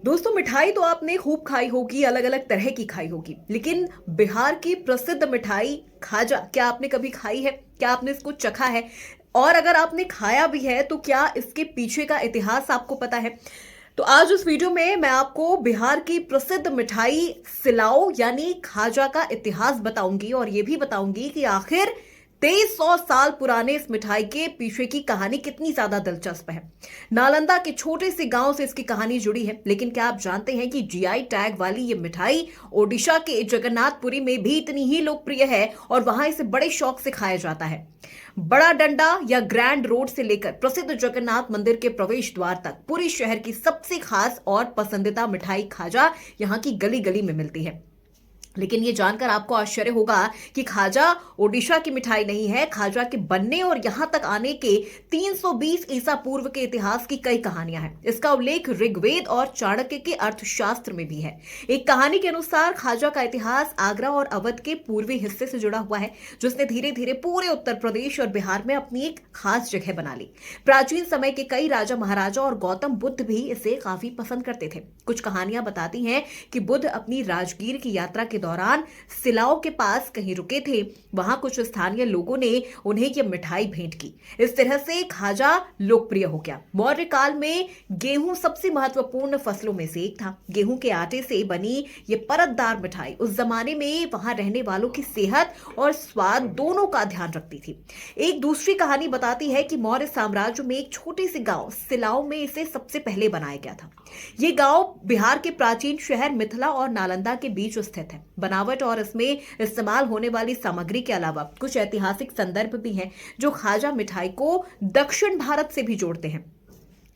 दोस्तों, मिठाई तो आपने खूब खाई होगी, अलग अलग तरह की खाई होगी। लेकिन बिहार की प्रसिद्ध मिठाई खाजा, क्या आपने कभी खाई है? क्या आपने इसको चखा है? और अगर आपने खाया भी है तो क्या इसके पीछे का इतिहास आपको पता है? तो आज उस वीडियो में मैं आपको बिहार की प्रसिद्ध मिठाई सिलाओ यानी खाजा का इतिहास बताऊंगी और यह भी बताऊंगी कि आखिर 2300 साल पुराने इस मिठाई के पीछे की कहानी कितनी ज्यादा दिलचस्प है। नालंदा के छोटे से गांव से इसकी कहानी जुड़ी है। लेकिन क्या आप जानते हैं कि जीआई टैग वाली ये मिठाई ओडिशा के जगन्नाथपुरी में भी इतनी ही लोकप्रिय है और वहां इसे बड़े शौक से खाया जाता है। बड़ा डंडा या ग्रैंड रोड से लेकर प्रसिद्ध जगन्नाथ मंदिर के प्रवेश द्वार तक पूरी शहर की सबसे खास और पसंदीदा मिठाई खाजा यहाँ की गली गली में मिलती है। लेकिन ये जानकर आपको आश्चर्य होगा कि खाजा ओडिशा की मिठाई नहीं है। खाजा के बनने और यहां तक आने के 320 ईसा पूर्व के इतिहास की कई कहानियां हैं। इसका उल्लेख ऋग्वेद और चाणक्य के अर्थशास्त्र में भी है। एक कहानी के अनुसार खाजा का इतिहास आगरा और अवध के पूर्वी हिस्से से जुड़ा हुआ है, जिसने धीरे धीरे पूरे उत्तर प्रदेश और बिहार में अपनी एक खास जगह बना ली। प्राचीन समय के कई राजा महाराजा और गौतम बुद्ध भी इसे काफी पसंद करते थे। कुछ कहानियां बताती हैं कि बुद्ध अपनी राजगीर की यात्रा के दौरान सिलाओ के पास कहीं रुके थे। वहां कुछ स्थानीय लोगों ने उन्हें यह मिठाई भेंट की। इस तरह से खाजा लोकप्रिय हो गया। मौर्य काल में गेहूं सबसे महत्वपूर्ण फसलों में से एक था। गेहूं के आटे से बनी ये परतदार मिठाई उस जमाने में वहां रहने वालों की सेहत और स्वाद दोनों का ध्यान रखती थी। एक दूसरी कहानी बताती है कि मौर्य साम्राज्य में एक छोटे से गांव सिलाओ में इसे सबसे पहले बनाया गया था। ये गांव बिहार के प्राचीन शहर मिथिला और नालंदा के बीच स्थित है। बनावट और इसमें इस्तेमाल होने वाली सामग्री के अलावा कुछ ऐतिहासिक संदर्भ भी हैं जो खाजा मिठाई को दक्षिण भारत से भी जोड़ते हैं।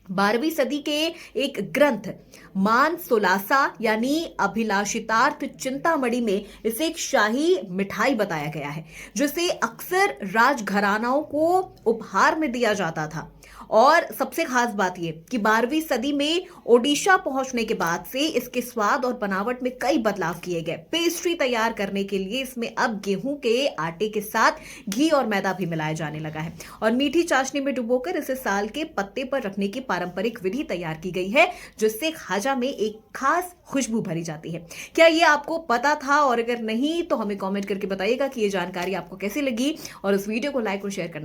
12वीं सदी के एक ग्रंथ मान सोलासा यानी अभिलाषितार्थ चिंतामणि में इसे एक शाही मिठाई बताया गया है, जिसे अक्सर राजघरानाओं को उपहार में दिया जाता था। और सबसे खास बात यह कि 12वीं सदी में ओडिशा पहुंचने के बाद से इसके स्वाद और बनावट में कई बदलाव किए गए। पेस्ट्री तैयार करने के लिए इसमें अब गेहूं के आटे के साथ घी और मैदा भी मिलाया जाने लगा है और मीठी चाशनी में डुबोकर इसे साल के पत्ते पर रखने की पारंपरिक विधि तैयार की गई है, जिससे खाजा में एक खास खुशबू भरी जाती है। क्या ये आपको पता था? और अगर नहीं तो हमें कमेंट करके बताइएगा कि ये जानकारी आपको कैसी लगी और इस वीडियो को लाइक और शेयर करना